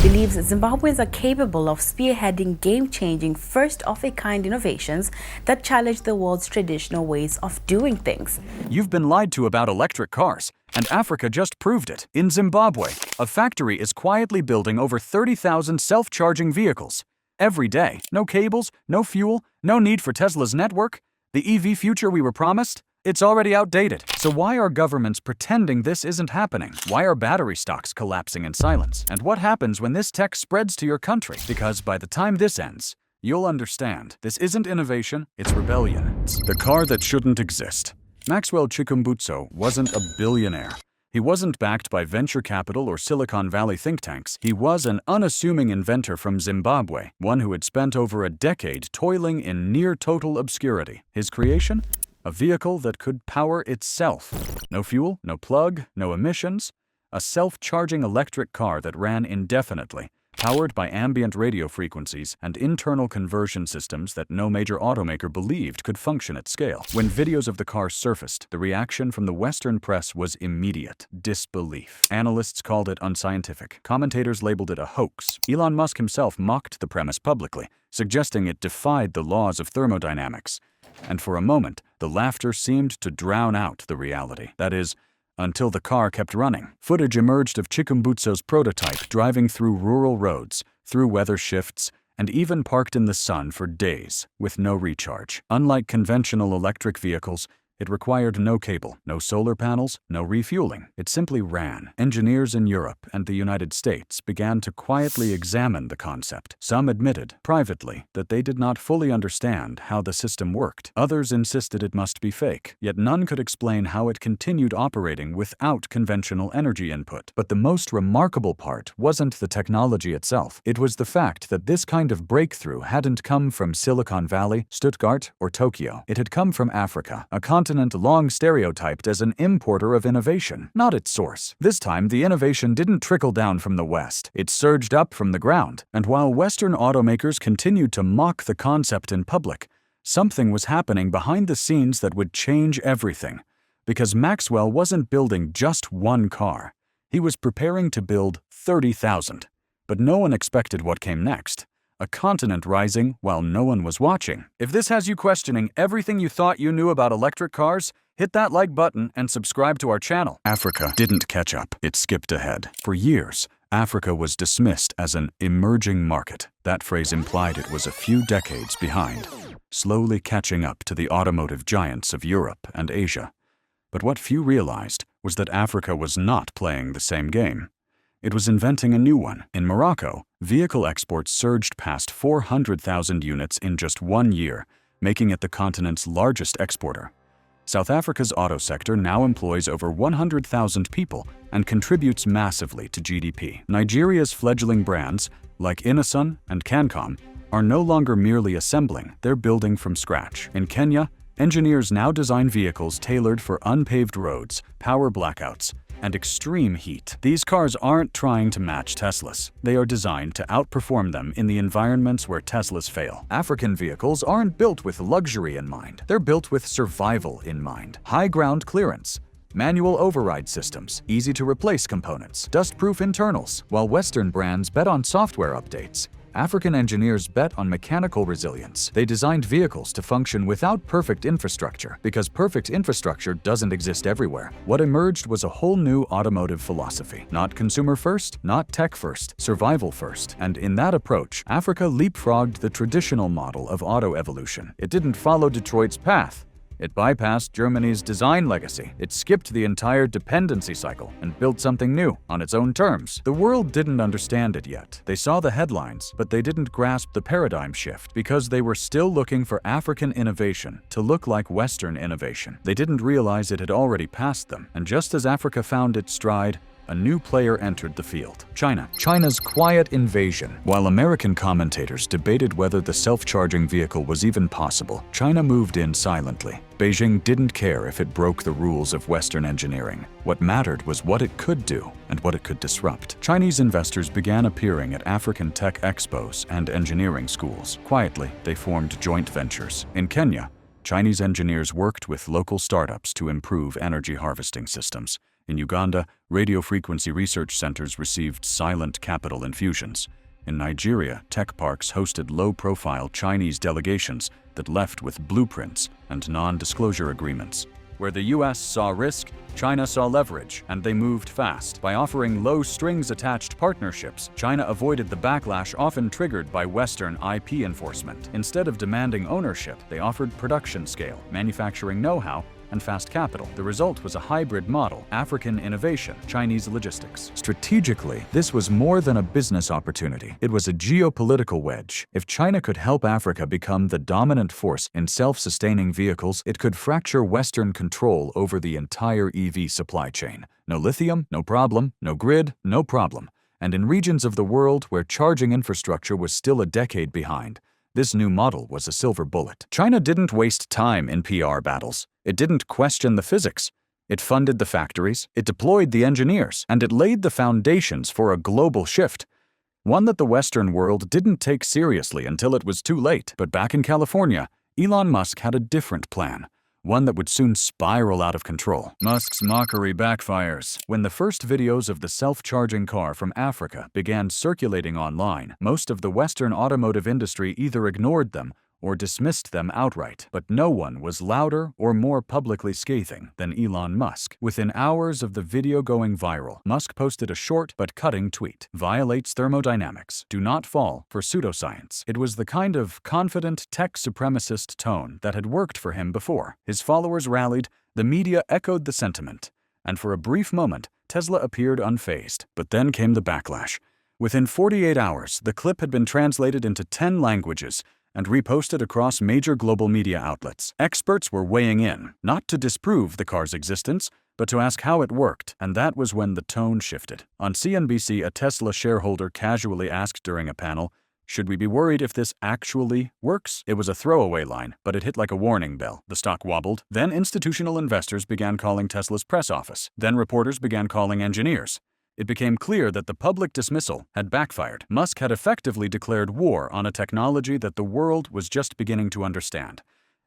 believes Zimbabweans are capable of spearheading game-changing, first-of-a-kind innovations that challenge the world's traditional ways of doing things. You've been lied to about electric cars, and Africa just proved it. In Zimbabwe, a factory is quietly building over 30,000 self-charging vehicles. Every day, no cables, no fuel, no need for Tesla's network. The EV future we were promised? It's already outdated. So why are governments pretending this isn't happening? Why are battery stocks collapsing in silence? And what happens when this tech spreads to your country? Because by the time this ends, you'll understand this isn't innovation, it's rebellion. It's the car that shouldn't exist. Maxwell Chikumbutso wasn't a billionaire. He wasn't backed by venture capital or Silicon Valley think tanks. He was an unassuming inventor from Zimbabwe, one who had spent over a decade toiling in near-total obscurity. His creation? A vehicle that could power itself. No fuel, no plug, no emissions. A self-charging electric car that ran indefinitely, powered by ambient radio frequencies and internal conversion systems that no major automaker believed could function at scale. When videos of the car surfaced, the reaction from the Western press was immediate: disbelief. Analysts called it unscientific. Commentators labeled it a hoax. Elon Musk himself mocked the premise publicly, suggesting it defied the laws of thermodynamics. And for a moment, the laughter seemed to drown out the reality. That is, until the car kept running. Footage emerged of Chikumbutso's prototype driving through rural roads, through weather shifts, and even parked in the sun for days, with no recharge. Unlike conventional electric vehicles, it required no cable, no solar panels, no refueling. It simply ran. Engineers in Europe and the United States began to quietly examine the concept. Some admitted, privately, that they did not fully understand how the system worked. Others insisted it must be fake, yet none could explain how it continued operating without conventional energy input. But the most remarkable part wasn't the technology itself. It was the fact that this kind of breakthrough hadn't come from Silicon Valley, Stuttgart, or Tokyo. It had come from Africa, a continent long stereotyped as an importer of innovation, not its source. This time, the innovation didn't trickle down from the West. It surged up from the ground. And while Western automakers continued to mock the concept in public, something was happening behind the scenes that would change everything. Because Maxwell wasn't building just one car. He was preparing to build 30,000. But no one expected what came next. A continent rising while no one was watching. If this has you questioning everything you thought you knew about electric cars, hit that like button and subscribe to our channel. Africa didn't catch up. It skipped ahead. For years, Africa was dismissed as an emerging market. That phrase implied it was a few decades behind, slowly catching up to the automotive giants of Europe and Asia. But what few realized was that Africa was not playing the same game. It was inventing a new one. In Morocco, vehicle exports surged past 400,000 units in just 1 year, making it the continent's largest exporter. South Africa's auto sector now employs over 100,000 people and contributes massively to GDP. Nigeria's fledgling brands, like Innoson and Cancom, are no longer merely assembling, they're building from scratch. In Kenya, engineers now design vehicles tailored for unpaved roads, power blackouts, and extreme heat. These cars aren't trying to match Teslas. They are designed to outperform them in the environments where Teslas fail. African vehicles aren't built with luxury in mind. They're built with survival in mind. High ground clearance, manual override systems, easy-to-replace components, dust-proof internals. While Western brands bet on software updates, African engineers bet on mechanical resilience. They designed vehicles to function without perfect infrastructure, because perfect infrastructure doesn't exist everywhere. What emerged was a whole new automotive philosophy. Not consumer first, not tech first, survival first. And in that approach, Africa leapfrogged the traditional model of auto evolution. It didn't follow Detroit's path. It bypassed Germany's design legacy. It skipped the entire dependency cycle and built something new on its own terms. The world didn't understand it yet. They saw the headlines, but they didn't grasp the paradigm shift because they were still looking for African innovation to look like Western innovation. They didn't realize it had already passed them. And just as Africa found its stride, a new player entered the field: China. China's quiet invasion. While American commentators debated whether the self-charging vehicle was even possible, China moved in silently. Beijing didn't care if it broke the rules of Western engineering. What mattered was what it could do and what it could disrupt. Chinese investors began appearing at African tech expos and engineering schools. Quietly, they formed joint ventures. In Kenya, Chinese engineers worked with local startups to improve energy harvesting systems. In Uganda, radio frequency research centers received silent capital infusions. In Nigeria, tech parks hosted low-profile Chinese delegations that left with blueprints and non-disclosure agreements. Where the US saw risk, China saw leverage, and they moved fast. By offering low strings-attached partnerships, China avoided the backlash often triggered by Western IP enforcement. Instead of demanding ownership, they offered production scale, manufacturing know-how, and fast capital. The result was a hybrid model: African innovation, Chinese logistics. Strategically, this was more than a business opportunity. It was a geopolitical wedge. If China could help Africa become the dominant force in self-sustaining vehicles, it could fracture Western control over the entire EV supply chain. No lithium, no problem. No grid, no problem. And in regions of the world where charging infrastructure was still a decade behind, this new model was a silver bullet. China didn't waste time in PR battles. It didn't question the physics. It funded the factories, it deployed the engineers, and it laid the foundations for a global shift. One that the Western world didn't take seriously until it was too late. But back in California, Elon Musk had a different plan. One that would soon spiral out of control. Musk's mockery backfires. When the first videos of the self-charging car from Africa began circulating online, most of the Western automotive industry either ignored them or dismissed them outright. But no one was louder or more publicly scathing than Elon Musk. Within hours of the video going viral, Musk posted a short but cutting tweet. "Violates thermodynamics. Do not fall for pseudoscience." It was the kind of confident tech supremacist tone that had worked for him before. His followers rallied, the media echoed the sentiment, and for a brief moment, Tesla appeared unfazed. But then came the backlash. Within 48 hours, the clip had been translated into 10 languages and reposted across major global media outlets. Experts were weighing in, not to disprove the car's existence, but to ask how it worked, and that was when the tone shifted. On CNBC, a Tesla shareholder casually asked during a panel, "Should we be worried if this actually works?" It was a throwaway line, but it hit like a warning bell. The stock wobbled. Then institutional investors began calling Tesla's press office. Then reporters began calling engineers. It became clear that the public dismissal had backfired. Musk had effectively declared war on a technology that the world was just beginning to understand.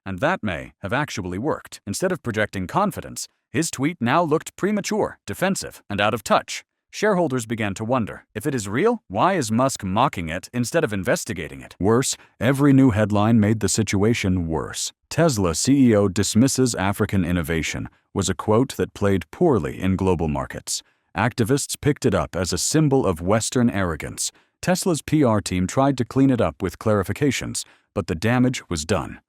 And that may have actually worked. Instead of projecting confidence, his tweet now looked premature, defensive, and out of touch. Shareholders began to wonder, if it is real, why is Musk mocking it instead of investigating it? Worse, every new headline made the situation worse. Tesla CEO dismisses African innovation was a quote that played poorly in global markets. Activists picked it up as a symbol of Western arrogance. Tesla's PR team tried to clean it up with clarifications, but the damage was done.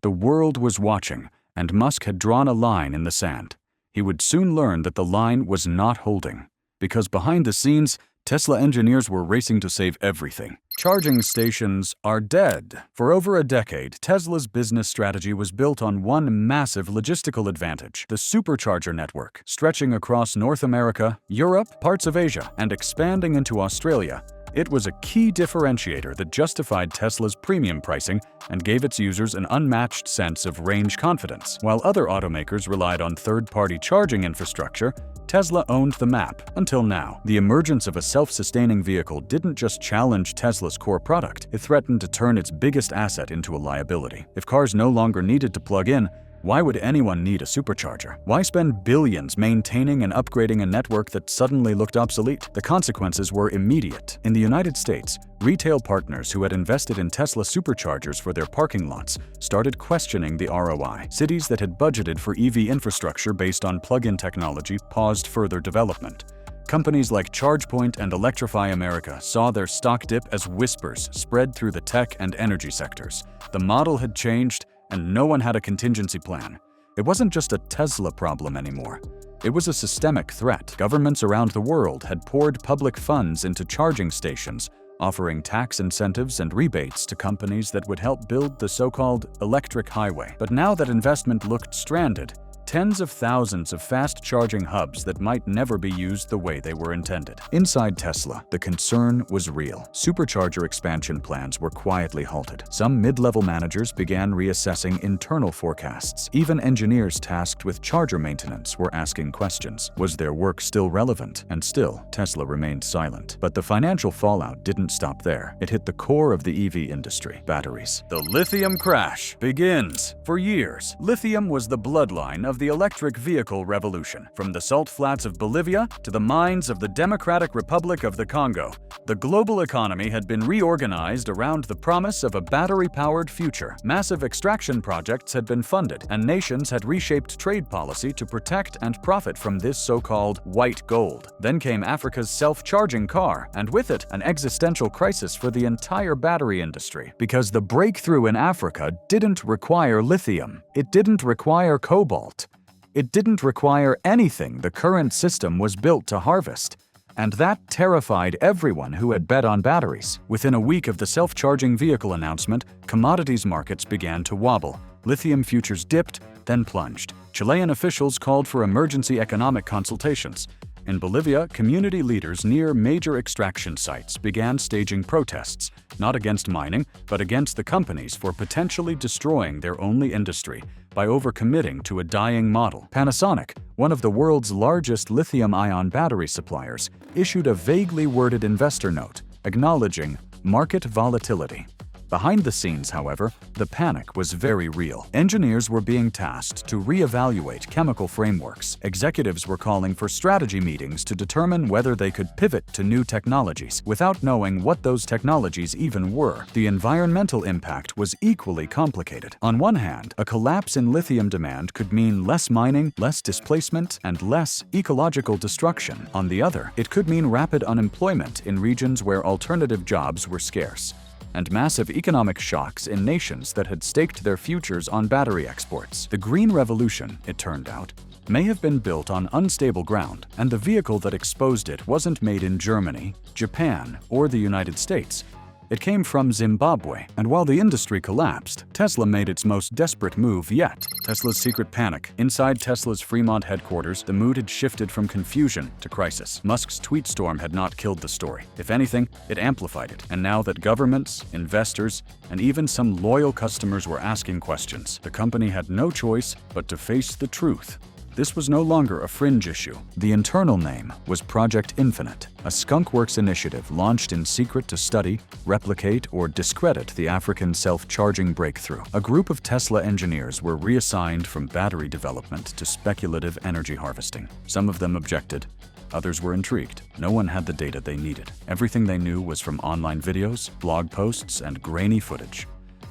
The world was watching, and Musk had drawn a line in the sand. He would soon learn that the line was not holding, because behind the scenes, Tesla engineers were racing to save everything. Charging stations are dead. For over a decade, Tesla's business strategy was built on one massive logistical advantage: the supercharger network, stretching across North America, Europe, parts of Asia, and expanding into Australia. It was a key differentiator that justified Tesla's premium pricing and gave its users an unmatched sense of range confidence. While other automakers relied on third-party charging infrastructure, Tesla owned the map until now. The emergence of a self-sustaining vehicle didn't just challenge Tesla's core product, it threatened to turn its biggest asset into a liability. If cars no longer needed to plug in, why would anyone need a supercharger? Why spend billions maintaining and upgrading a network that suddenly looked obsolete? The consequences were immediate. In the United States, retail partners who had invested in Tesla superchargers for their parking lots started questioning the ROI. Cities that had budgeted for EV infrastructure based on plug-in technology paused further development. Companies like ChargePoint and Electrify America saw their stock dip as whispers spread through the tech and energy sectors. The model had changed, and no one had a contingency plan. It wasn't just a Tesla problem anymore. It was a systemic threat. Governments around the world had poured public funds into charging stations, offering tax incentives and rebates to companies that would help build the so-called electric highway. But now that investment looked stranded, tens of thousands of fast-charging hubs that might never be used the way they were intended. Inside Tesla, the concern was real. Supercharger expansion plans were quietly halted. Some mid-level managers began reassessing internal forecasts. Even engineers tasked with charger maintenance were asking questions. Was their work still relevant? And still, Tesla remained silent. But the financial fallout didn't stop there. It hit the core of the EV industry: batteries. The lithium crash begins. For years, lithium was the bloodline of of the electric vehicle revolution. From the salt flats of Bolivia to the mines of the Democratic Republic of the Congo, the global economy had been reorganized around the promise of a battery-powered future. Massive extraction projects had been funded, and nations had reshaped trade policy to protect and profit from this so-called white gold. Then came Africa's self-charging car, and with it, an existential crisis for the entire battery industry. Because the breakthrough in Africa didn't require lithium. It didn't require cobalt. It didn't require anything the current system was built to harvest. And that terrified everyone who had bet on batteries. Within a week of the self-charging vehicle announcement, commodities markets began to wobble. Lithium futures dipped, then plunged. Chilean officials called for emergency economic consultations. In Bolivia, community leaders near major extraction sites began staging protests, not against mining, but against the companies for potentially destroying their only industry by overcommitting to a dying model. Panasonic, one of the world's largest lithium-ion battery suppliers, issued a vaguely worded investor note, acknowledging market volatility. Behind the scenes, however, the panic was very real. Engineers were being tasked to reevaluate chemical frameworks. Executives were calling for strategy meetings to determine whether they could pivot to new technologies without knowing what those technologies even were. The environmental impact was equally complicated. On one hand, a collapse in lithium demand could mean less mining, less displacement, and less ecological destruction. On the other, it could mean rapid unemployment in regions where alternative jobs were scarce, and massive economic shocks in nations that had staked their futures on battery exports. The Green Revolution, it turned out, may have been built on unstable ground, and the vehicle that exposed it wasn't made in Germany, Japan, or the United States. It came from Zimbabwe, and while the industry collapsed, Tesla made its most desperate move yet. Tesla's secret panic. Inside Tesla's Fremont headquarters, the mood had shifted from confusion to crisis. Musk's tweet storm had not killed the story. If anything, it amplified it. And now that governments, investors, and even some loyal customers were asking questions, the company had no choice but to face the truth. This was no longer a fringe issue. The internal name was Project Infinite, a skunkworks initiative launched in secret to study, replicate, or discredit the African self-charging breakthrough. A group of Tesla engineers were reassigned from battery development to speculative energy harvesting. Some of them objected. Others were intrigued. No one had the data they needed. Everything they knew was from online videos, blog posts, and grainy footage.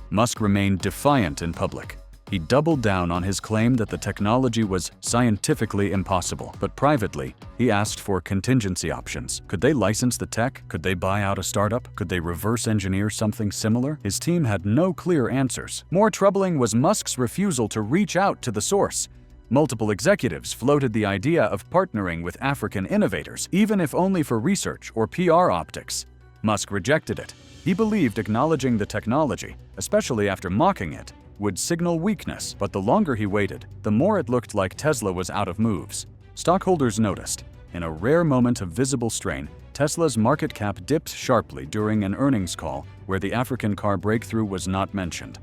Musk remained defiant in public. He doubled down on his claim that the technology was scientifically impossible, but privately, he asked for contingency options. Could they license the tech? Could they buy out a startup? Could they reverse engineer something similar? His team had no clear answers. More troubling was Musk's refusal to reach out to the source. Multiple executives floated the idea of partnering with African innovators, even if only for research or PR optics. Musk rejected it. He believed acknowledging the technology, especially after mocking it, would signal weakness, but the longer he waited, the more it looked like Tesla was out of moves. Stockholders noticed. In a rare moment of visible strain, Tesla's market cap dipped sharply during an earnings call where the African car breakthrough was not mentioned.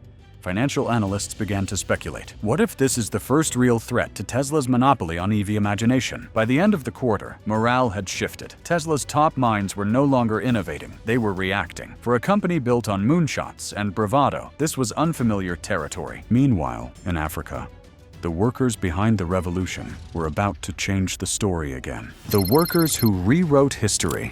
Financial analysts began to speculate. What if this is the first real threat to Tesla's monopoly on EV imagination? By the end of the quarter, morale had shifted. Tesla's top minds were no longer innovating, they were reacting. For a company built on moonshots and bravado, this was unfamiliar territory. Meanwhile, in Africa, the workers behind the revolution were about to change the story again. The workers who rewrote history.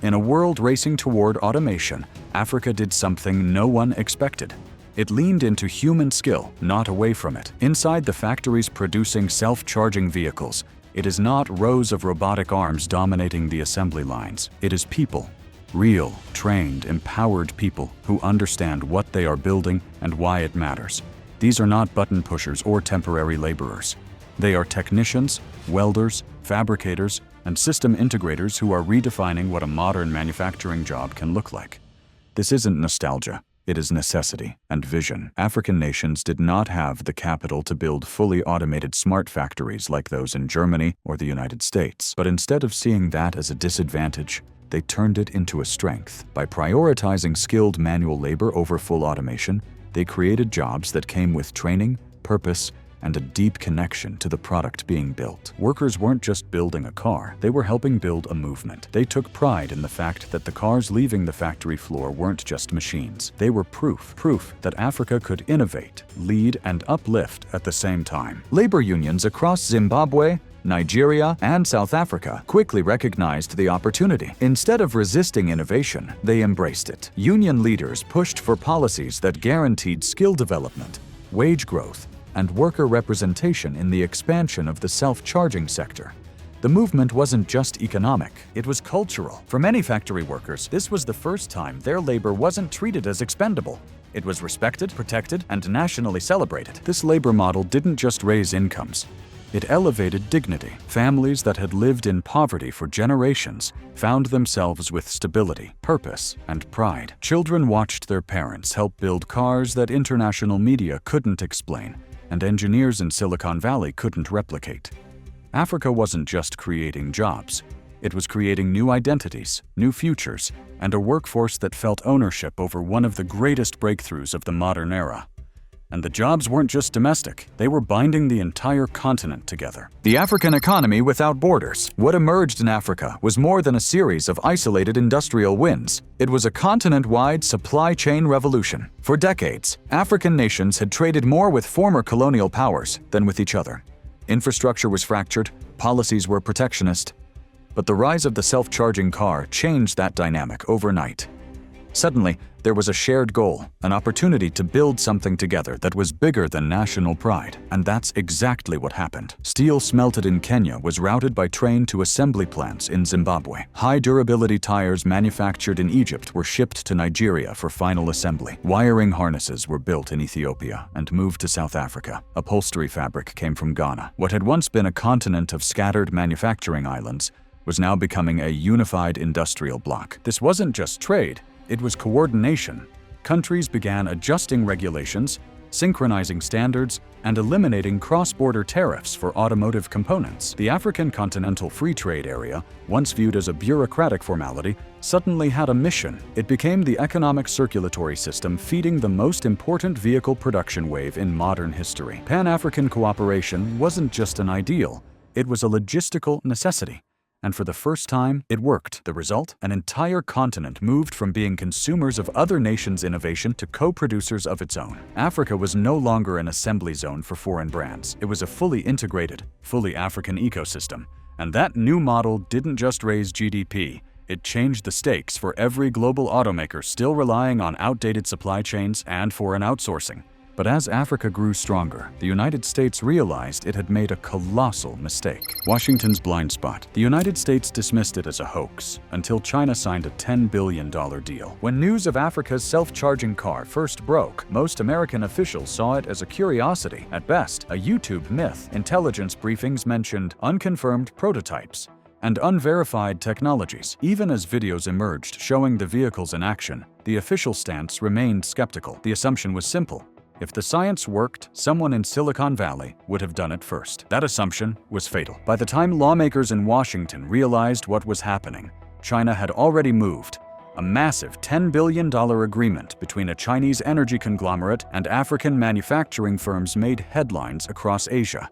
In a world racing toward automation, Africa did something no one expected. It leaned into human skill, not away from it. Inside the factories producing self-charging vehicles, it is not rows of robotic arms dominating the assembly lines. It is people. Real, trained, empowered people who understand what they are building and why it matters. These are not button pushers or temporary laborers. They are technicians, welders, fabricators, and system integrators who are redefining what a modern manufacturing job can look like. This isn't nostalgia. It is necessity and vision. African nations did not have the capital to build fully automated smart factories like those in Germany or the United States. But instead of seeing that as a disadvantage, they turned it into a strength. By prioritizing skilled manual labor over full automation, they created jobs that came with training, purpose, and a deep connection to the product being built. Workers weren't just building a car, they were helping build a movement. They took pride in the fact that the cars leaving the factory floor weren't just machines. They were proof that Africa could innovate, lead, and uplift at the same time. Labor unions across Zimbabwe, Nigeria, and South Africa quickly recognized the opportunity. Instead of resisting innovation, they embraced it. Union leaders pushed for policies that guaranteed skill development, wage growth, and worker representation in the expansion of the self-charging sector. The movement wasn't just economic, it was cultural. For many factory workers, this was the first time their labor wasn't treated as expendable. It was respected, protected, and nationally celebrated. This labor model didn't just raise incomes. It elevated dignity. Families that had lived in poverty for generations found themselves with stability, purpose, and pride. Children watched their parents help build cars that international media couldn't explain, and engineers in Silicon Valley couldn't replicate. Africa wasn't just creating jobs. It was creating new identities, new futures, and a workforce that felt ownership over one of the greatest breakthroughs of the modern era. And the jobs weren't just domestic, they were binding the entire continent together. The African economy without borders. What emerged in Africa was more than a series of isolated industrial wins. It was a continent-wide supply chain revolution. For decades, African nations had traded more with former colonial powers than with each other. Infrastructure was fractured, policies were protectionist. But the rise of the self-charging car changed that dynamic overnight. Suddenly, there was a shared goal, an opportunity to build something together that was bigger than national pride. And that's exactly what happened. Steel smelted in Kenya was routed by train to assembly plants in Zimbabwe. High-durability tires manufactured in Egypt were shipped to Nigeria for final assembly. Wiring harnesses were built in Ethiopia and moved to South Africa. Upholstery fabric came from Ghana. What had once been a continent of scattered manufacturing islands was now becoming a unified industrial bloc. This wasn't just trade. It was coordination. Countries began adjusting regulations, synchronizing standards, and eliminating cross-border tariffs for automotive components. The African Continental Free Trade Area, once viewed as a bureaucratic formality, suddenly had a mission. It became the economic circulatory system feeding the most important vehicle production wave in modern history. Pan-African cooperation wasn't just an ideal, it was a logistical necessity. And for the first time, it worked. The result? An entire continent moved from being consumers of other nations' innovation to co-producers of its own. Africa was no longer an assembly zone for foreign brands. It was a fully integrated, fully African ecosystem. And that new model didn't just raise GDP, it changed the stakes for every global automaker still relying on outdated supply chains and foreign outsourcing. But as Africa grew stronger, the United States realized it had made a colossal mistake. Washington's blind spot. The United States dismissed it as a hoax until China signed a $10 billion deal. When news of Africa's self-charging car first broke, most American officials saw it as a curiosity, at best, a YouTube myth. Intelligence briefings mentioned unconfirmed prototypes and unverified technologies. Even as videos emerged showing the vehicles in action, the official stance remained skeptical. The assumption was simple. If the science worked, someone in Silicon Valley would have done it first. That assumption was fatal. By the time lawmakers in Washington realized what was happening, China had already moved. A massive $10 billion agreement between a Chinese energy conglomerate and African manufacturing firms made headlines across Asia.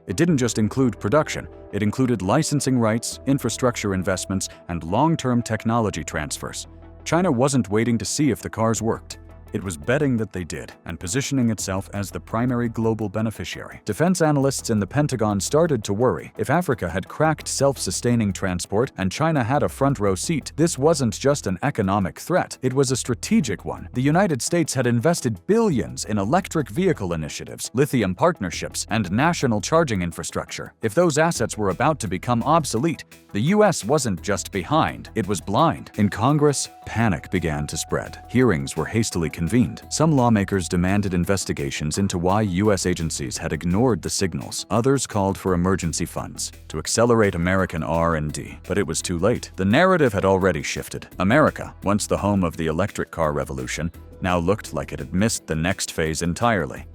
It didn't just include production, it included licensing rights, infrastructure investments, and long-term technology transfers. China wasn't waiting to see if the cars worked. It was betting that they did, and positioning itself as the primary global beneficiary. Defense analysts in the Pentagon started to worry. If Africa had cracked self-sustaining transport and China had a front-row seat, this wasn't just an economic threat, it was a strategic one. The United States had invested billions in electric vehicle initiatives, lithium partnerships, and national charging infrastructure. If those assets were about to become obsolete, the U.S. wasn't just behind, it was blind. In Congress, panic began to spread. Hearings were hastily convened. Some lawmakers demanded investigations into why U.S. agencies had ignored the signals. Others called for emergency funds to accelerate American R&D. But it was too late. The narrative had already shifted. America, once the home of the electric car revolution, now looked like it had missed the next phase entirely.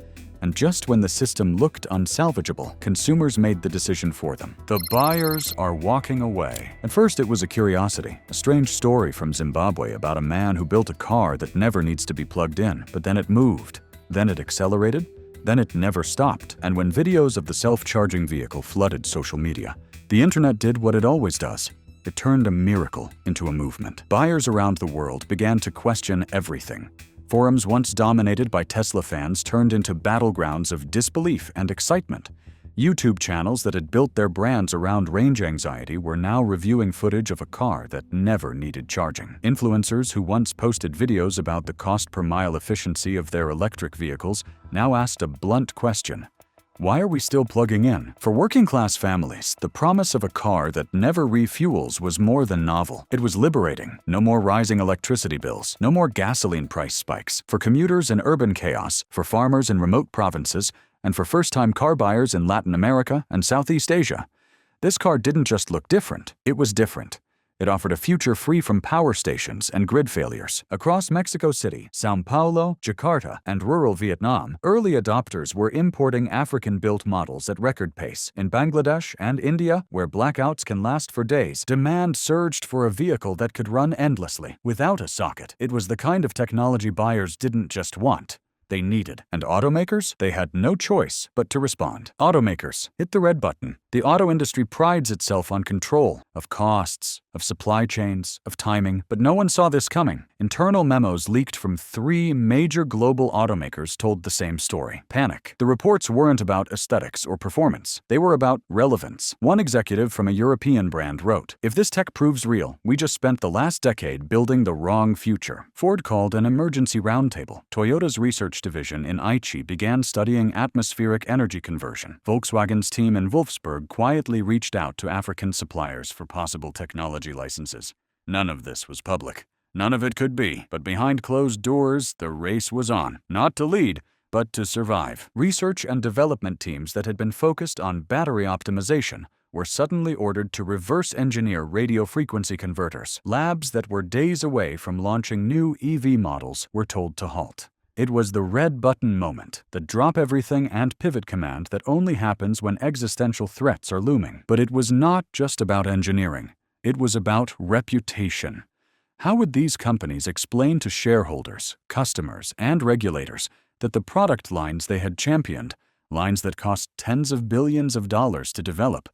And just when the system looked unsalvageable, consumers made the decision for them. The buyers are walking away. At first, it was a curiosity, a strange story from Zimbabwe about a man who built a car that never needs to be plugged in. But then it moved. Then it accelerated. Then it never stopped, and when videos of the self-charging vehicle flooded social media, the internet did what it always does. It turned a miracle into a movement. Buyers around the world began to question everything. Forums once dominated by Tesla fans turned into battlegrounds of disbelief and excitement. YouTube channels that had built their brands around range anxiety were now reviewing footage of a car that never needed charging. Influencers who once posted videos about the cost-per-mile efficiency of their electric vehicles now asked a blunt question: why are we still plugging in? For working-class families, the promise of a car that never refuels was more than novel. It was liberating. No more rising electricity bills. No more gasoline price spikes. For commuters in urban chaos, for farmers in remote provinces, and for first-time car buyers in Latin America and Southeast Asia, this car didn't just look different, it was different. It offered a future free from power stations and grid failures. Across Mexico City, São Paulo, Jakarta, and rural Vietnam, early adopters were importing African-built models at record pace. In Bangladesh and India, where blackouts can last for days, demand surged for a vehicle that could run endlessly, without a socket. It was the kind of technology buyers didn't just want, they needed. And automakers? They had no choice but to respond. Automakers, hit the red button. The auto industry prides itself on control of costs, of supply chains, of timing, but no one saw this coming. Internal memos leaked from 3 major global automakers told the same story. Panic. The reports weren't about aesthetics or performance. They were about relevance. One executive from a European brand wrote, "If this tech proves real, we just spent the last decade building the wrong future." Ford called an emergency roundtable. Toyota's research division in Aichi began studying atmospheric energy conversion. Volkswagen's team in Wolfsburg quietly reached out to African suppliers for possible technology licenses. None of this was public. None of it could be. But behind closed doors, the race was on. Not to lead, but to survive. Research and development teams that had been focused on battery optimization were suddenly ordered to reverse engineer radio frequency converters. Labs that were days away from launching new EV models were told to halt. It was the red button moment, the drop everything and pivot command that only happens when existential threats are looming. But it was not just about engineering. It was about reputation. How would these companies explain to shareholders, customers, and regulators that the product lines they had championed, lines that cost tens of billions of dollars to develop,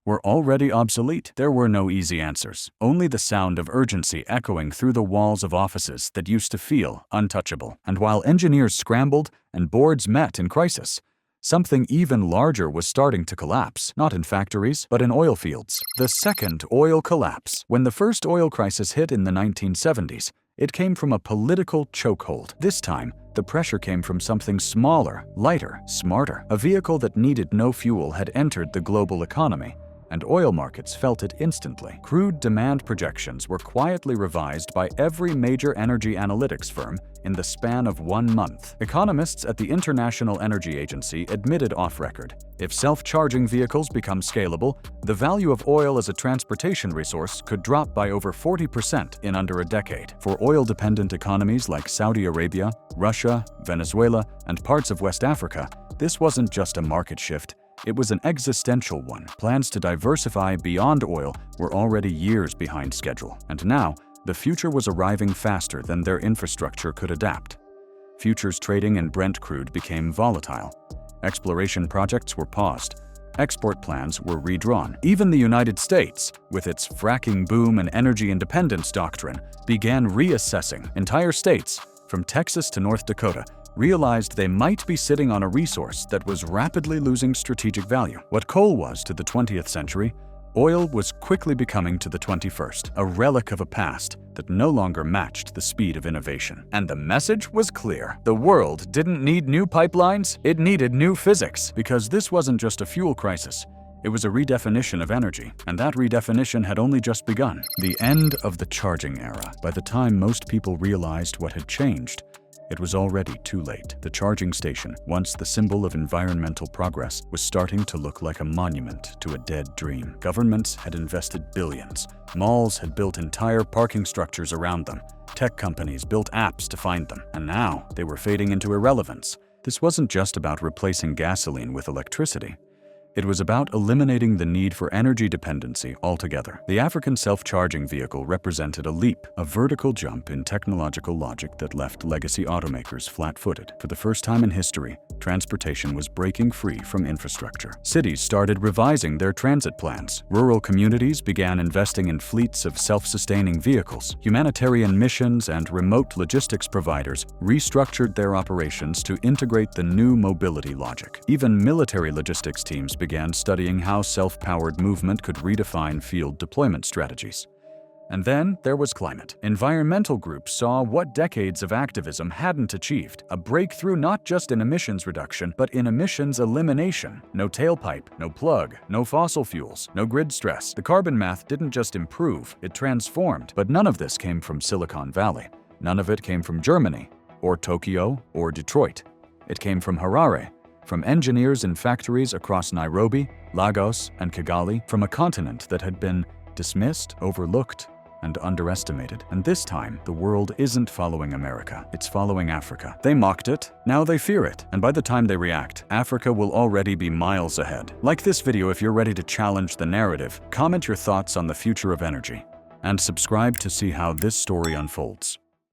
were already obsolete? There were no easy answers, only the sound of urgency echoing through the walls of offices that used to feel untouchable. And while engineers scrambled and boards met in crisis, something even larger was starting to collapse, not in factories, but in oil fields. The second oil collapse. When the first oil crisis hit in the 1970s, it came from a political chokehold. This time, the pressure came from something smaller, lighter, smarter. A vehicle that needed no fuel had entered the global economy, and oil markets felt it instantly. Crude demand projections were quietly revised by every major energy analytics firm in the span of 1 month. Economists at the International Energy Agency admitted off-record, if self-charging vehicles become scalable, the value of oil as a transportation resource could drop by over 40% in under a decade. For oil-dependent economies like Saudi Arabia, Russia, Venezuela, and parts of West Africa, this wasn't just a market shift. It was an existential one. Plans to diversify beyond oil were already years behind schedule, and now the future was arriving faster than their infrastructure could adapt. Futures trading in Brent crude became volatile. Exploration projects were paused. Export plans were redrawn. Even the United States, with its fracking boom and energy independence doctrine, began reassessing. Entire states, from Texas to North Dakota, realized they might be sitting on a resource that was rapidly losing strategic value. What coal was to the 20th century, oil was quickly becoming to the 21st, a relic of a past that no longer matched the speed of innovation. And the message was clear. The world didn't need new pipelines, it needed new physics, because this wasn't just a fuel crisis. It was a redefinition of energy, and that redefinition had only just begun. The end of the charging era. By the time most people realized what had changed, it was already too late. The charging station, once the symbol of environmental progress, was starting to look like a monument to a dead dream. Governments had invested billions. Malls had built entire parking structures around them. Tech companies built apps to find them. And now they were fading into irrelevance. This wasn't just about replacing gasoline with electricity. It was about eliminating the need for energy dependency altogether. The African self-charging vehicle represented a leap, a vertical jump in technological logic that left legacy automakers flat-footed. For the first time in history, transportation was breaking free from infrastructure. Cities started revising their transit plans. Rural communities began investing in fleets of self-sustaining vehicles. Humanitarian missions and remote logistics providers restructured their operations to integrate the new mobility logic. Even military logistics teams began studying how self-powered movement could redefine field deployment strategies. And then there was climate. Environmental groups saw what decades of activism hadn't achieved, a breakthrough not just in emissions reduction, but in emissions elimination. No tailpipe, no plug, no fossil fuels, no grid stress. The carbon math didn't just improve, it transformed. But none of this came from Silicon Valley. None of it came from Germany, or Tokyo, or Detroit. It came from Harare, from engineers in factories across Nairobi, Lagos, and Kigali, from a continent that had been dismissed, overlooked, and underestimated. And this time, the world isn't following America, it's following Africa. They mocked it, now they fear it, and by the time they react, Africa will already be miles ahead. Like this video if you're ready to challenge the narrative, comment your thoughts on the future of energy, and subscribe to see how this story unfolds.